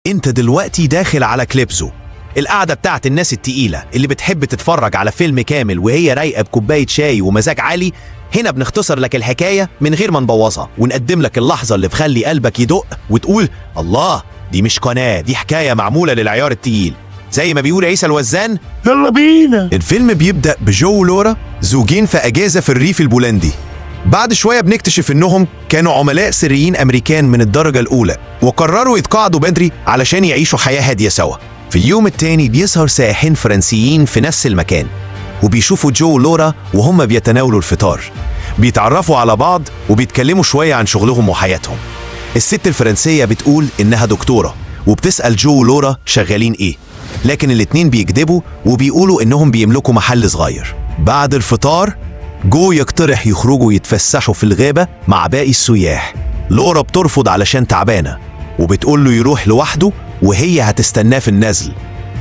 انت دلوقتي داخل على كليبسو، القعدة بتاعت الناس التقيلة اللي بتحب تتفرج على فيلم كامل وهي رايقة بكوباية شاي ومزاج عالي. هنا بنختصر لك الحكاية من غير ما نبوظها، ونقدم لك اللحظة اللي بخلي قلبك يدق وتقول الله، دي مش قناة، دي حكاية معمولة للعيار التقيل. زي ما بيقول عيسى الوزان، يلا بينا. الفيلم بيبدأ بجو ولورا زوجين في أجازة في الريف البولندي. بعد شوية بنكتشف إنهم كانوا عملاء سريين أمريكان من الدرجة الأولى، وقرروا يتقاعدوا بدري علشان يعيشوا حياة هادية سوا. في اليوم التاني بيظهر سائحين فرنسيين في نفس المكان، وبيشوفوا جو ولورا وهم بيتناولوا الفطار. بيتعرفوا على بعض وبيتكلموا شوية عن شغلهم وحياتهم. الست الفرنسية بتقول إنها دكتورة، وبتسأل جو ولورا شغالين إيه، لكن الاتنين بيكذبوا وبيقولوا إنهم بيملكوا محل صغير. بعد الفطار جو يقترح يخرجوا يتفسحوا في الغابة مع باقي السياح. لورا بترفض علشان تعبانة، وبتقول له يروح لوحده وهي هتستناه في النزل.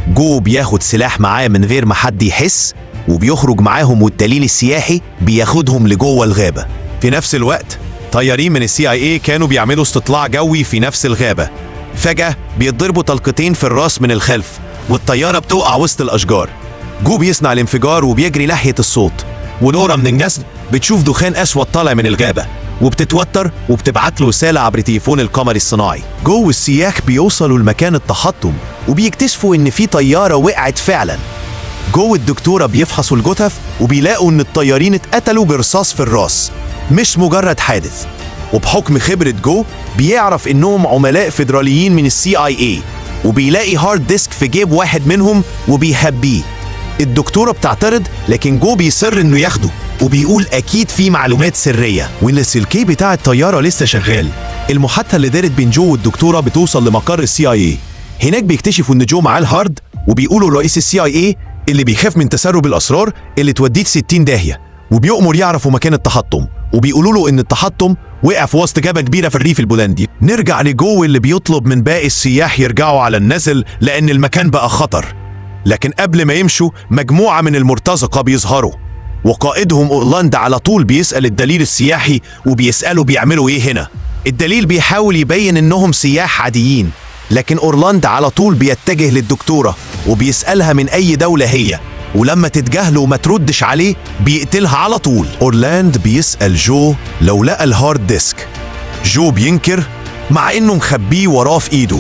جو بياخد سلاح معاه من غير ما حد يحس، وبيخرج معاهم، والدليل السياحي بياخدهم لجوه الغابة. في نفس الوقت طيارين من CIA كانوا بيعملوا استطلاع جوي في نفس الغابة. فجأة بيتضربوا طلقتين في الراس من الخلف، والطيارة بتقع وسط الأشجار. جو بيصنع الانفجار وبيجري ناحية الصوت، ولورا من النسل بتشوف دخان أسود طالع من الغابة، وبتتوتر وبتبعت له رسالة عبر تليفون القمر الصناعي. جو والسياح بيوصلوا لمكان التحطم وبيكتشفوا إن في طيارة وقعت فعلا. جو والدكتورة بيفحصوا الجثث وبيلاقوا إن الطيارين اتقتلوا برصاص في الراس، مش مجرد حادث. وبحكم خبرة جو بيعرف إنهم عملاء فيدراليين من CIA، وبيلاقي هارد ديسك في جيب واحد منهم وبيخبيه. الدكتورة بتعترض، لكن جو بيصر إنه ياخده، وبيقول أكيد في معلومات سرية، واللاسلكي بتاع الطيارة لسه شغال. المحادثة اللي دارت بين جو والدكتورة بتوصل لمقر CIA. هناك بيكتشفوا إن جو معاه الهارد، وبيقولوا لرئيس CIA اللي بيخاف من تسرب الأسرار اللي توديه 60 داهية، وبيؤمر يعرفوا مكان التحطم، وبيقولوا له إن التحطم وقع في وسط جبل كبيرة في الريف البولندي. نرجع لجو اللي بيطلب من باقي السياح يرجعوا على النزل لأن المكان بقى خطر. لكن قبل ما يمشوا مجموعة من المرتزقة بيظهروا، وقائدهم أورلاند على طول بيسأل الدليل السياحي وبيسأله بيعملوا إيه هنا. الدليل بيحاول يبين إنهم سياح عاديين، لكن أورلاند على طول بيتجه للدكتورة وبيسألها من أي دولة هي، ولما تتجاهله وما تردش عليه بيقتلها على طول. أورلاند بيسأل جو لو لقى الهارد ديسك. جو بينكر مع إنه مخبيه وراه في إيده.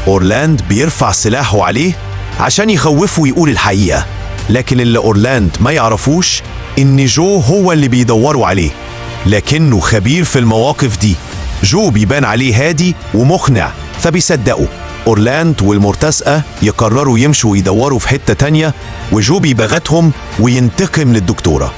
أورلاند بيرفع سلاحه عليه عشان يخوفه ويقول الحقيقة، لكن اللي أورلاند ما يعرفوش إن جو هو اللي بيدوروا عليه، لكنه خبير في المواقف دي. جو بيبان عليه هادي ومقنع فبيصدقوا. أورلاند والمرتزقة يقرروا يمشوا ويدوروا في حتة تانية، وجو بيبغتهم وينتقم للدكتورة.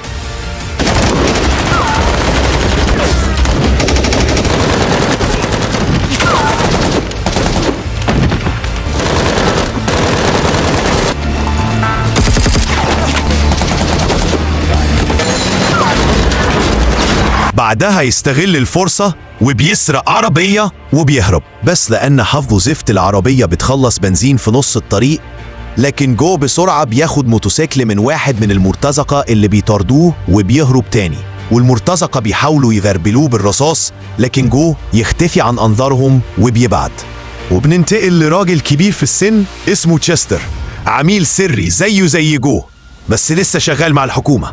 بعدها يستغل الفرصة وبيسرق عربية وبيهرب، بس لأن حظه زفت العربية بتخلص بنزين في نص الطريق. لكن جو بسرعة بياخد موتوسيكل من واحد من المرتزقة اللي بيطاردوه وبيهرب تاني، والمرتزقة بيحاولوا يغربلوه بالرصاص، لكن جو يختفي عن أنظارهم وبيبعد. وبننتقل لراجل كبير في السن اسمه تشستر، عميل سري زيه زي جو بس لسه شغال مع الحكومة.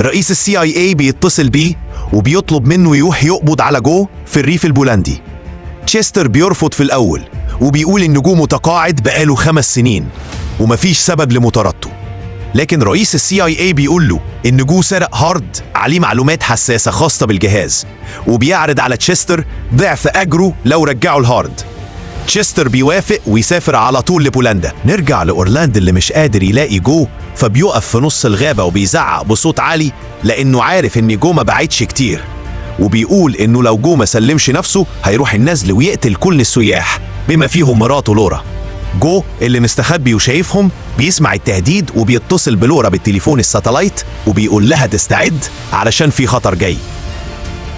رئيس CIA بيتصل بيه وبيطلب منه يروح يقبض على جو في الريف البولندي. تشستر بيرفض في الأول وبيقول إن جو متقاعد بقاله 5 سنين ومفيش سبب لمطاردته، لكن رئيس CIA بيقول له إن جو سرق هارد عليه معلومات حساسة خاصة بالجهاز، وبيعرض على تشستر ضعف أجره لو رجعوا الهارد. تشستر بيوافق ويسافر على طول لبولندا. نرجع لأورلاند اللي مش قادر يلاقي جو، فبيقف في نص الغابة وبيزعق بصوت عالي لأنه عارف إن جو ما بعدش كتير، وبيقول إنه لو جو ما سلمش نفسه هيروح النزل ويقتل كل السياح بما فيهم مراته لورا. جو اللي مستخبي وشايفهم بيسمع التهديد وبيتصل بلورا بالتليفون الساتلايت وبيقول لها تستعد علشان في خطر جاي.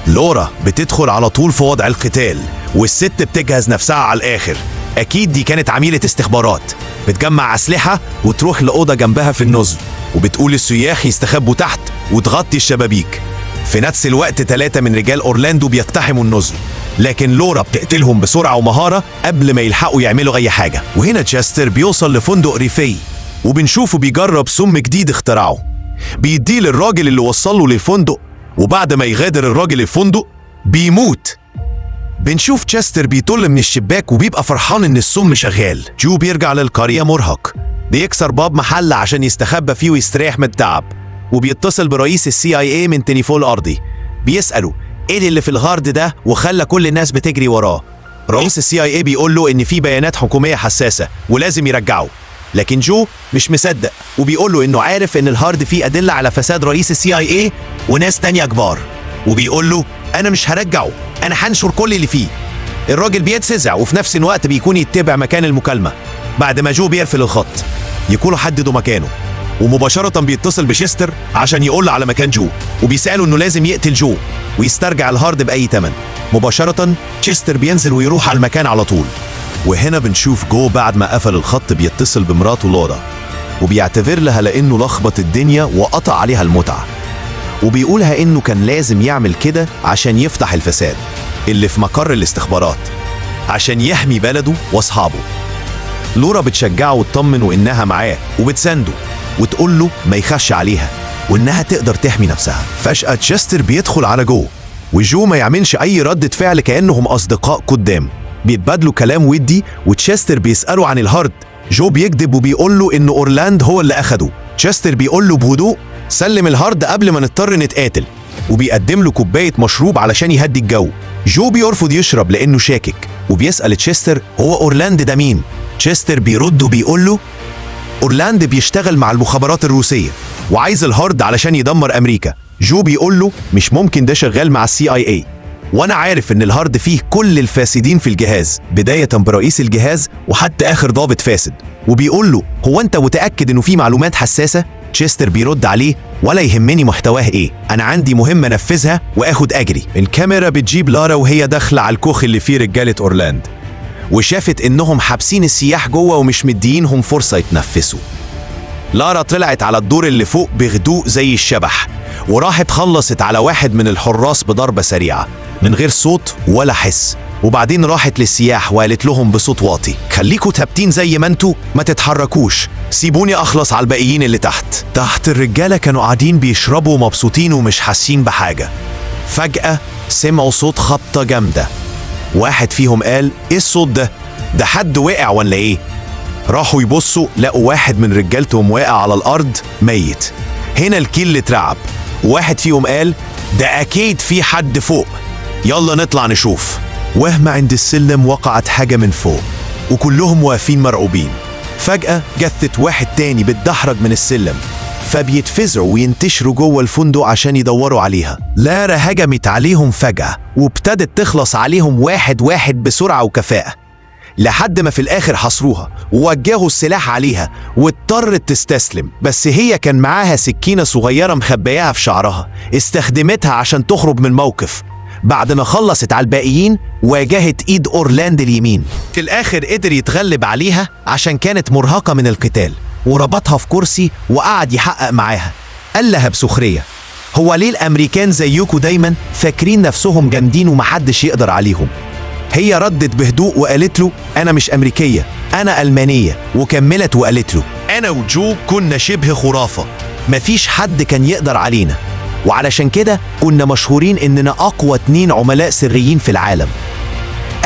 لورا بتدخل على طول في وضع القتال، والست بتجهز نفسها على الآخر. أكيد دي كانت عميلة استخبارات، بتجمع أسلحة وتروح لأوضة جنبها في النزل، وبتقول السياح يستخبوا تحت وتغطي الشبابيك. في نفس الوقت 3 من رجال أورلاندو بيقتحموا النزل، لكن لورا بتقتلهم بسرعة ومهارة قبل ما يلحقوا يعملوا أي حاجة. وهنا تشستر بيوصل لفندق ريفي وبنشوفه بيجرب سم جديد اخترعه، بيديه للراجل اللي وصله للفندق، وبعد ما يغادر الراجل الفندق بيموت. بنشوف تشستر بيطل من الشباك وبيبقى فرحان ان السم شغال. جو بيرجع للقرية مرهق، بيكسر باب محل عشان يستخبى فيه ويستريح من التعب، وبيتصل برئيس CIA من تليفون ارضي بيسأله ايه اللي في الهارد ده وخلى كل الناس بتجري وراه. رئيس CIA بيقول له ان في بيانات حكومية حساسة ولازم يرجعه، لكن جو مش مصدق وبيقول له انه عارف ان الهارد فيه ادلة على فساد رئيس CIA وناس تانية كبار، وبيقول له انا مش هرجعه، انا هنشر كل اللي فيه. الراجل بيتفزع وفي نفس الوقت بيكون يتبع مكان المكالمة. بعد ما جو بيقفل الخط يكونوا حددوا مكانه، ومباشرة بيتصل بشستر عشان يقول له على مكان جو، وبيسأله انه لازم يقتل جو ويسترجع الهارد بأي تمن. مباشرة شستر بينزل ويروح على المكان على طول. وهنا بنشوف جو بعد ما قفل الخط بيتصل بمراته لورا وبيعتذر لها لانه لخبط الدنيا وقطع عليها المتعة، وبيقولها انه كان لازم يعمل كده عشان يفتح الفساد اللي في مقر الاستخبارات عشان يحمي بلده واصحابه. لورا بتشجعه وتطمنه انها معاه وبتسنده وتقول له ما يخش عليها وانها تقدر تحمي نفسها. فجأة تشستر بيدخل على جو وجو ما يعملش اي ردة فعل كأنهم اصدقاء قدام. بيتبادلوا كلام ودي وتشستر بيسأله عن الهارد. جو بيكذب وبيقول له ان اورلاند هو اللي اخده. تشستر بيقول له بهدوء سلم الهارد قبل ما نضطر نتقاتل، وبيقدم له كوباية مشروب علشان يهدي الجو. جو بيرفض يشرب لانه شاكك وبيسأل تشستر هو اورلاند ده مين؟ تشستر بيرد وبيقول له اورلاند بيشتغل مع المخابرات الروسية وعايز الهارد علشان يدمر امريكا. جو بيقول له مش ممكن، ده شغال مع CIA وانا عارف ان الهارد فيه كل الفاسدين في الجهاز بداية برئيس الجهاز وحتى اخر ضابط فاسد. وبيقول له هو انت متأكد انه فيه معلومات حساسة؟ تشستر بيرد عليه ولا يهمني محتواه ايه، انا عندي مهمة انفذها واخد اجري. الكاميرا بتجيب لارا وهي داخلة على الكوخ اللي فيه رجالة اورلاند، وشافت انهم حابسين السياح جوه ومش مديينهم فرصة يتنفسوا. لارا طلعت على الدور اللي فوق بهدوء زي الشبح وراحت خلصت على واحد من الحراس بضربة سريعة من غير صوت ولا حس، وبعدين راحت للسياح وقالت لهم بصوت واطي خليكوا ثابتين زي ما انتوا، ما تتحركوش، سيبوني اخلص على الباقيين اللي تحت. الرجالة كانوا قاعدين بيشربوا مبسوطين ومش حاسين بحاجة. فجأة سمعوا صوت خبطة جامدة. واحد فيهم قال ايه الصوت ده؟ ده حد وقع ولا ايه؟ راحوا يبصوا لقوا واحد من رجالتهم واقع على الارض ميت. هنا الكل اترعب، وواحد فيهم قال ده اكيد في حد فوق، يلا نطلع نشوف. وهم عند السلم وقعت حاجة من فوق وكلهم واقفين مرعوبين. فجأة جثة واحد تاني بتدحرج من السلم، فبيتفزعوا وينتشروا جوه الفندق عشان يدوروا عليها. لارا هجمت عليهم فجأة وابتدت تخلص عليهم واحد واحد بسرعة وكفاءة لحد ما في الآخر حصروها ووجهوا السلاح عليها واضطرت تستسلم. بس هي كان معاها سكينة صغيرة مخبياها في شعرها، استخدمتها عشان تخرج من الموقف. بعد ما خلصت على الباقيين واجهت ايد اورلاند اليمين. في الآخر قدر يتغلب عليها عشان كانت مرهقة من القتال، وربطها في كرسي وقعد يحقق معاها. قال لها بسخرية هو ليه الأمريكان زيكوا دايما فاكرين نفسهم جامدين ومحدش يقدر عليهم؟ هي ردت بهدوء وقالت له أنا مش أمريكية، أنا ألمانية. وكملت وقالت له أنا وجو كنا شبه خرافة، مفيش حد كان يقدر علينا، وعلشان كده كنا مشهورين إننا أقوى 2 عملاء سريين في العالم.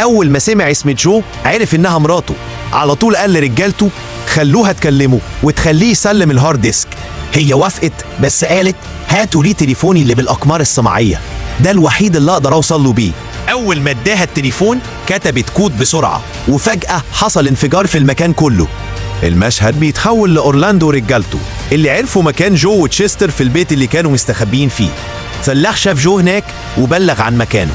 أول ما سمع اسم جو عرف إنها مراته، على طول قال لرجالته خلوها تكلمه وتخليه يسلم الهارد ديسك. هي وافقت بس قالت هاتوا لي تليفوني اللي بالأقمار الصناعية، ده الوحيد اللي أقدر أوصل له بيه. أول ما اداها التليفون كتبت كود بسرعة وفجأة حصل انفجار في المكان كله. المشهد بيتحول لأورلاندو ورجالته اللي عرفوا مكان جو وتشستر في البيت اللي كانوا مستخبيين فيه. فلاح شاف جو هناك وبلغ عن مكانه.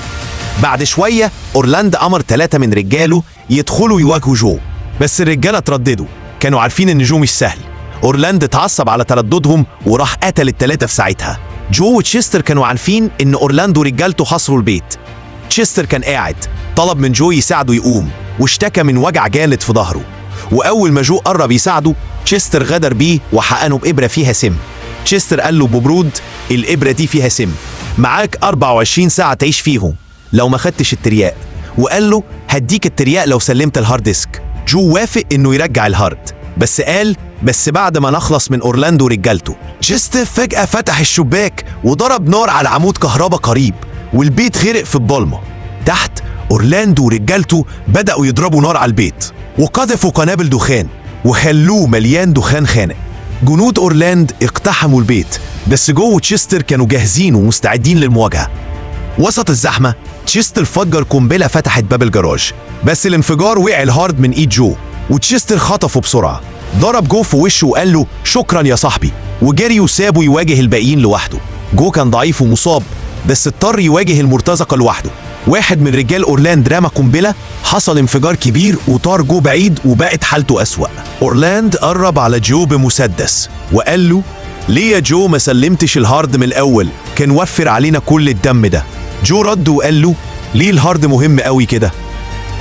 بعد شوية أورلاند أمر 3 من رجاله يدخلوا يواجهوا جو، بس الرجالة ترددوا، كانوا عارفين إن جو مش سهل. أورلاند اتعصب على ترددهم وراح قتل ال3 في ساعتها. جو وتشستر كانوا عارفين إن أورلاندو ورجالته حصروا البيت. تشستر كان قاعد، طلب من جو يساعده يقوم واشتكى من وجع جامد في ظهره، وأول ما جو قرب يساعده تشستر غدر بيه وحقنه بإبرة فيها سم. تشستر قال له ببرود الإبرة دي فيها سم، معاك 24 ساعة تعيش فيهم، لو ما خدتش الترياق، وقال له هديك الترياق لو سلمت الهارد ديسك. جو وافق انه يرجع الهارد، بس قال بس بعد ما نخلص من اورلاندو ورجالته. تشيستر فجأة فتح الشباك وضرب نار على عمود كهرباء قريب، والبيت غرق في الضلمة. تحت اورلاندو ورجالته بدأوا يضربوا نار على البيت، وقذفوا قنابل دخان وخلوه مليان دخان خانق. جنود اورلاند اقتحموا البيت، بس جو وتشيستر كانوا جاهزين ومستعدين للمواجهة. وسط الزحمة تشيستر فجر قنبلة فتحت باب الجراج، بس الانفجار وقع الهارد من ايد جو، وتشيستر خطفه بسرعة. ضرب جو في وشه وقال له شكرا يا صاحبي، وجري وسابه يواجه الباقيين لوحده. جو كان ضعيف ومصاب، بس اضطر يواجه المرتزقة لوحده. واحد من رجال اورلاند رمى قنبلة، حصل انفجار كبير وطار جو بعيد وبقت حالته أسوأ. اورلاند قرب على جو بمسدس وقال له ليه يا جو ما سلمتش الهارد من الأول؟ كان وفر علينا كل الدم ده. جو رد وقال له ليه الهارد مهم قوي كده؟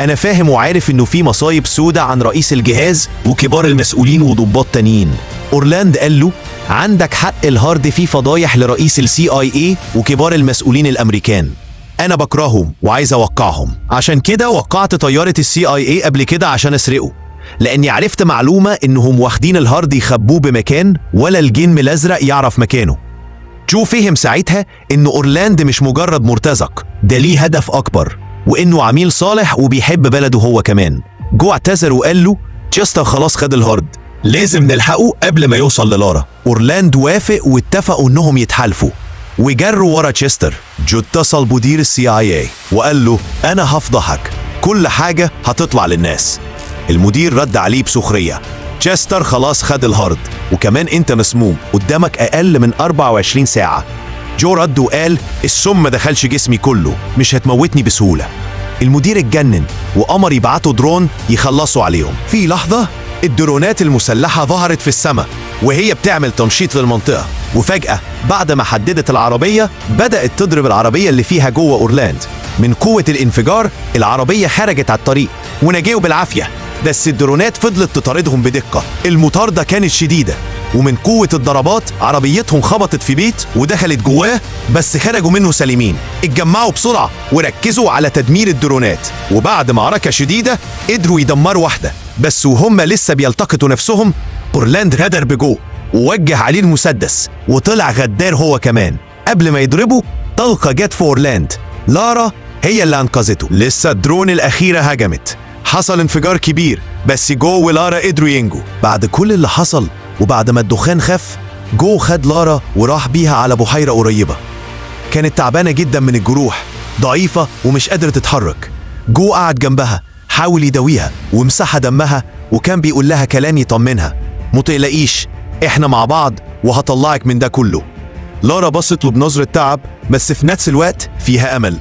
أنا فاهم وعارف إنه في مصايب سودة عن رئيس الجهاز وكبار المسؤولين وضباط تانيين. اورلاند قال له عندك حق، الهارد فيه فضايح لرئيس CIA وكبار المسؤولين الأمريكان. أنا بكرههم وعايز أوقعهم، عشان كده وقعت طيارة CIA قبل كده عشان أسرقه، لأني عرفت معلومة إنهم واخدين الهارد يخبوه بمكان ولا الجن الأزرق يعرف مكانه. جو فهم ساعتها إن أورلاند مش مجرد مرتزق، ده ليه هدف أكبر، وإنه عميل صالح وبيحب بلده هو كمان. جو اعتذر وقال له تشيستر خلاص خد الهارد، لازم نلحقه قبل ما يوصل للارا. اورلاند وافق واتفقوا إنهم يتحالفوا وجروا ورا تشيستر. جو اتصل بمدير CIA وقال له أنا هفضحك، كل حاجة هتطلع للناس. المدير رد عليه بسخرية تشيستر خلاص خد الهارد، وكمان انت مسموم، قدامك أقل من 24 ساعة. جو رد وقال السم ما دخلش جسمي كله، مش هتموتني بسهولة. المدير اتجنن وأمر يبعتوا درون يخلصوا عليهم. في لحظة الدرونات المسلحة ظهرت في السماء وهي بتعمل تنشيط للمنطقة، وفجأة بعد ما حددت العربية بدأت تضرب العربية اللي فيها جوه أورلاند. من قوة الانفجار العربية خرجت على الطريق ونجوا بالعافية، بس الدرونات فضلت تطاردهم بدقة. المطاردة كانت شديدة، ومن قوة الضربات عربيتهم خبطت في بيت ودخلت جواه، بس خرجوا منه سالمين. اتجمعوا بسرعة وركزوا على تدمير الدرونات، وبعد معركة شديدة قدروا يدمروا واحدة. بس وهم لسه بيلتقطوا نفسهم اورلاند غدر بجو ووجه عليه المسدس، وطلع غدار هو كمان. قبل ما يضربه طلقة جت في اورلاند، لارا هي اللي انقذته. لسه الدرون الأخيرة هجمت، حصل انفجار كبير، بس جو ولارا قدروا ينجوا. بعد كل اللي حصل وبعد ما الدخان خف، جو خد لارا وراح بيها على بحيرة قريبة. كانت تعبانة جدا من الجروح، ضعيفة ومش قادرة تتحرك. جو قعد جنبها، حاول يداويها ومسح دمها، وكان بيقول لها كلام يطمنها، متقلقيش احنا مع بعض وهطلعك من ده كله. لارا بصت له بنظرة تعب، بس في نفس الوقت فيها أمل.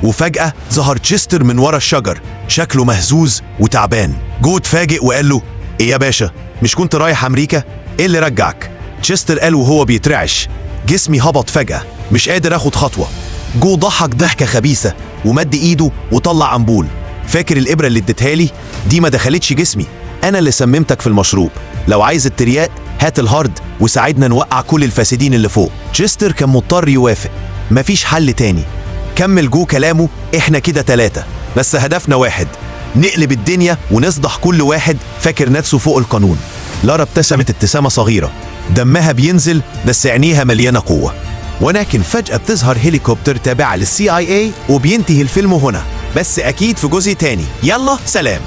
وفجأة ظهر تشيستر من ورا الشجر، شكله مهزوز وتعبان. جو اتفاجئ وقال له ايه يا باشا، مش كنت رايح أمريكا؟ ايه اللي رجعك؟ تشيستر قال وهو بيترعش جسمي هبط فجأة، مش قادر اخد خطوة. جو ضحك ضحكة خبيثة ومد ايده وطلع أمبول. فاكر الإبرة اللي اديتها لي دي ما دخلتش جسمي، أنا اللي سممتك في المشروب. لو عايز الترياق هات الهارد وساعدنا نوقع كل الفاسدين اللي فوق. تشيستر كان مضطر يوافق، مفيش حل تاني. كمل جو كلامه احنا كده 3، بس هدفنا واحد، نقلب الدنيا ونصدح كل واحد فاكر نفسه فوق القانون. لارا ابتسمت ابتسامة صغيرة، دمها بينزل بس عينيها مليانة قوة. ولكن فجأة بتظهر هليكوبتر تابع للCIA وبينتهي الفيلم هنا، بس أكيد في جزء تاني. يلا سلام.